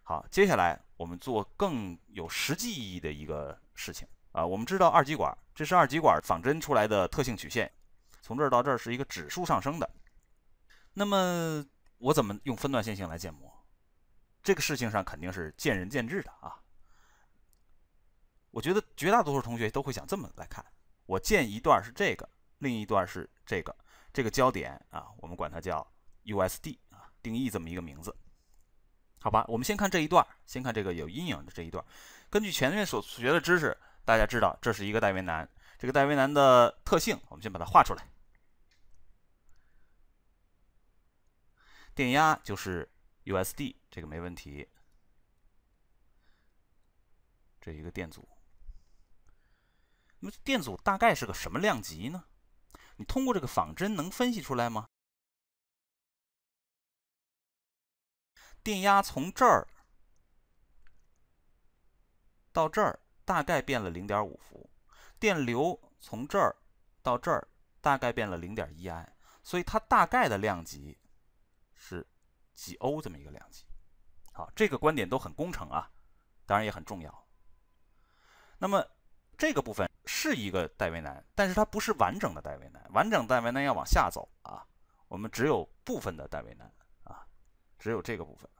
好，接下来我们做更有实际意义的一个事情啊。我们知道二极管，这是二极管仿真出来的特性曲线，从这儿到这儿是一个指数上升的。那么我怎么用分段线性来建模？这个事情上肯定是见仁见智的啊。我觉得绝大多数同学都会想这么来看：我建一段是这个，另一段是这个，这个焦点啊，我们管它叫 USD 啊，定义这么一个名字。好吧，我们先看这一段，先看这个有阴影的这一段。根据前面所学的知识，大家知道这是一个戴维南，这个戴维南的特性，我们先把它画出来。电压就是 USD， 这个没问题。这一个电阻，那么电阻大概是个什么量级呢？你通过这个仿真能分析出来吗？电压从这儿到这儿大概变了 0.5 伏，电流从这儿到这儿大概变了 0.1 安，所以它大概的量级是几欧这么一个量级。好，这个观点都很工程啊，当然也很重要。那么这个部分是一个戴维南，但是它不是完整的戴维南，完整戴维南要往下走啊，我们只有部分的戴维南啊，只有这个部分。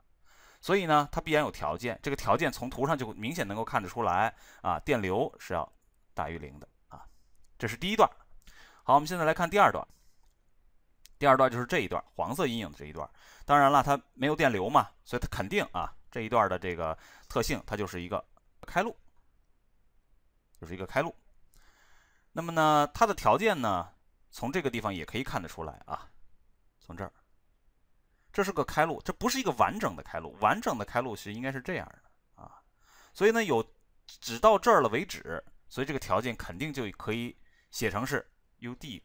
所以呢，它必然有条件，这个条件从图上就明显能够看得出来啊，电流是要大于0的啊，这是第一段。好，我们现在来看第二段。第二段就是这一段，黄色阴影的这一段。当然了，它没有电流嘛，所以它肯定啊，这一段的这个特性，它就是一个开路，就是一个开路。那么呢，它的条件呢，从这个地方也可以看得出来啊，从这儿。这是个开路，这不是一个完整的开路，完整的开路是应该是这样的啊。所以呢，只到这儿了为止，所以这个条件肯定就可以写成是 UD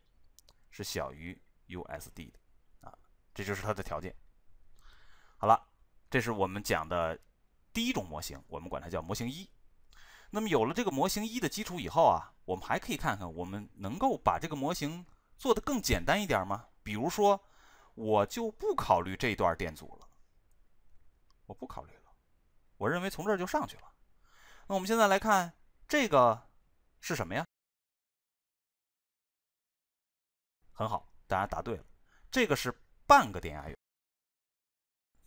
是小于 USD 的啊，这就是它的条件。好了，这是我们讲的第一种模型，我们管它叫模型一。那么有了这个模型一的基础以后啊，我们还可以看看我们能够把这个模型做得更简单一点吗？比如说，我就不考虑这段电阻了，我不考虑了，我认为从这儿就上去了。那我们现在来看这个是什么呀？很好，大家答对了，这个是半个电压源。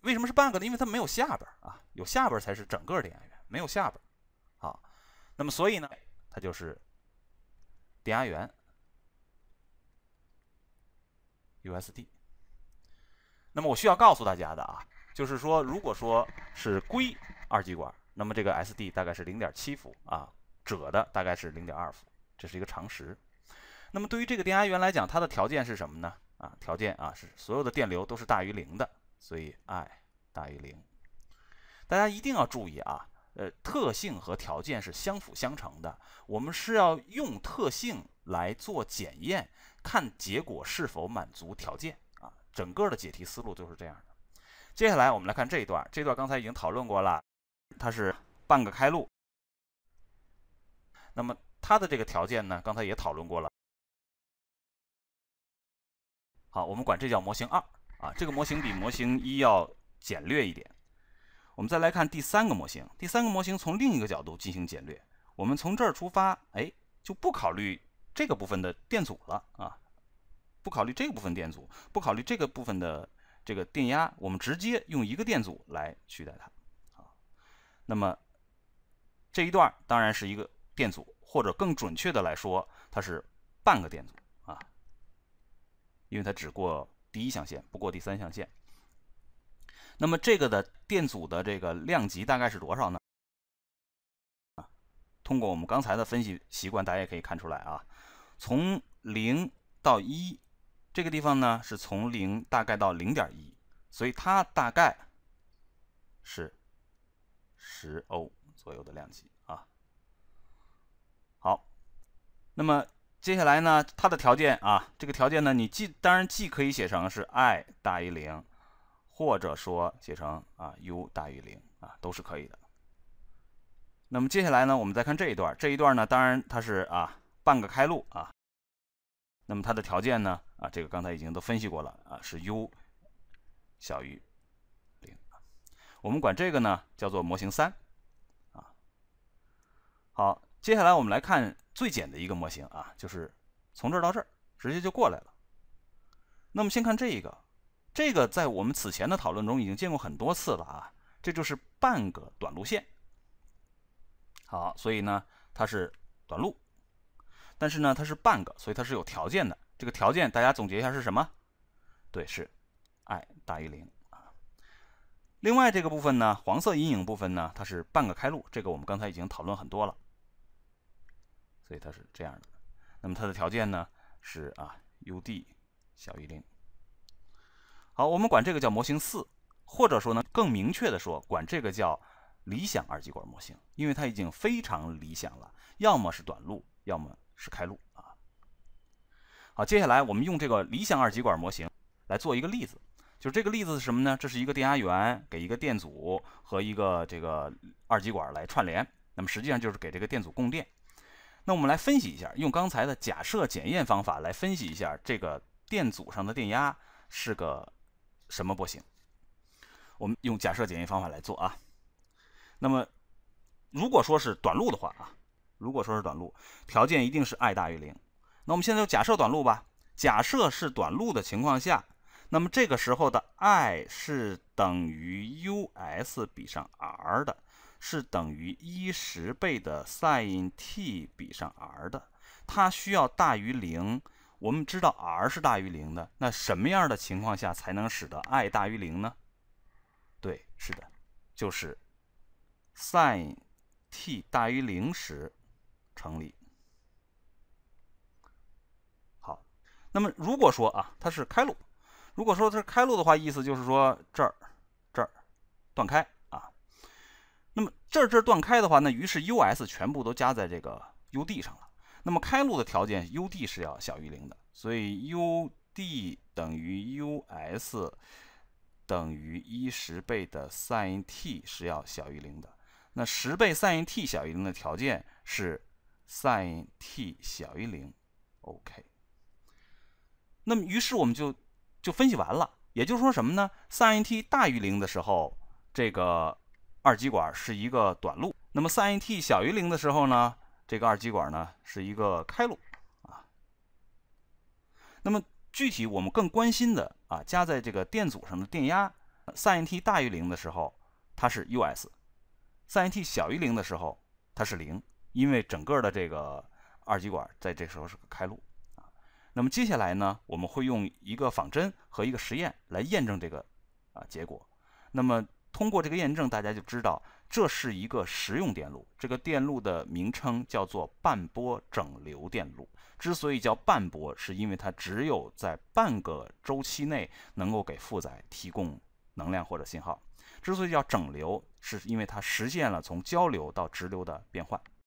为什么是半个呢？因为它没有下边啊，有下边才是整个电压源，没有下边。好，那么所以呢，它就是电压源 USD。那么我需要告诉大家的啊，就是说，如果说是硅二极管，那么这个 SD 大概是 0.7 伏啊，锗的大概是 0.2 伏，这是一个常识。那么对于这个电压源来讲，它的条件是什么呢？啊，条件啊是所有的电流都是大于0的，所以 I 大于0。大家一定要注意啊，特性和条件是相辅相成的，我们是要用特性来做检验，看结果是否满足条件。整个的解题思路都是这样的。接下来我们来看这一段，这段刚才已经讨论过了，它是半个开路。那么它的这个条件呢，刚才也讨论过了。好，我们管这叫模型2啊，这个模型比模型1要简略一点。我们再来看第三个模型，第三个模型从另一个角度进行简略。我们从这儿出发，就不考虑这个部分的电阻了啊。不考虑这个部分电阻，不考虑这个部分的这个电压，我们直接用一个电阻来取代它。那么这一段当然是一个电阻，或者更准确的来说，它是半个电阻啊，因为它只过第一象限，不过第三象限。那么这个的电阻的这个量级大概是多少呢？通过我们刚才的分析习惯，大家也可以看出来啊，从0到1。这个地方呢是从0大概到 0.1， 所以它大概是10欧左右的量级啊。好，那么接下来呢，它的条件啊，这个条件呢，你当然既可以写成是 I 大于0，或者说写成U 大于0啊，都是可以的。那么接下来呢，我们再看这一段，这一段呢，当然它是半个开路啊。那么它的条件呢？这个刚才已经都分析过了啊，是 U 小于0。我们管这个呢叫做模型3啊。好，接下来我们来看最简的一个模型啊，就是从这儿到这儿直接就过来了。那么先看这个，这个在我们此前的讨论中已经见过很多次了啊，这就是半个短路线。好，所以呢它是短路，但是呢它是半个，所以它是有条件的。这个条件大家总结一下是什么？对，是 i 大于0啊。另外这个部分呢，黄色阴影部分呢，它是半个开路，这个我们刚才已经讨论很多了，所以它是这样的。那么它的条件呢是ud 小于0。好，我们管这个叫模型4，或者说呢更明确的说，管这个叫理想二极管模型，因为它已经非常理想了，要么是短路，要么是开路啊。好，接下来我们用这个理想二极管模型来做一个例子，就是这个例子是什么呢？这是一个电压源给一个电阻和一个这个二极管来串联，那么实际上就是给这个电阻供电。那我们来分析一下，用刚才的假设检验方法来分析一下这个电阻上的电压是个什么波形。我们用假设检验方法来做啊。那么如果说是短路的话如果说是短路，条件一定是 i 大于0。那我们现在就假设短路吧。假设是短路的情况下，那么这个时候的 i 是等于 us 比上 r 的，是等于1/10倍的 sin t 比上 r 的，它需要大于0。我们知道 r 是大于0的，那什么样的情况下才能使得 i 大于0呢？对，是的，就是 sin t 大于0时成立。好，那么如果说它是开路，如果说它是开路的话，意思就是说这儿断开啊。那么这儿断开的话，那于是 us 全部都加在这个 ud 上了。那么开路的条件 ud 是要小于0的，所以 ud 等于 us 等于1/10倍的 sin t 是要小于0的。那10倍 sin t 小于0的条件是 sin t 小于0。OK。那么于是我们就分析完了，也就是说什么呢？ sin t 大于0的时候，这个二极管是一个短路；那么 sin t 小于0的时候呢，这个二极管呢是一个开路啊。那么具体我们更关心的加在这个电阻上的电压 sin t 大于0的时候它是 us， sin t 小于0的时候它是0，因为整个的这个二极管在这时候是个开路。那么接下来呢，我们会用一个仿真和一个实验来验证这个结果。那么通过这个验证，大家就知道这是一个实用电路。这个电路的名称叫做半波整流电路。之所以叫半波，是因为它只有在半个周期内能够给负载提供能量或者信号。之所以叫整流，是因为它实现了从交流到直流的变换。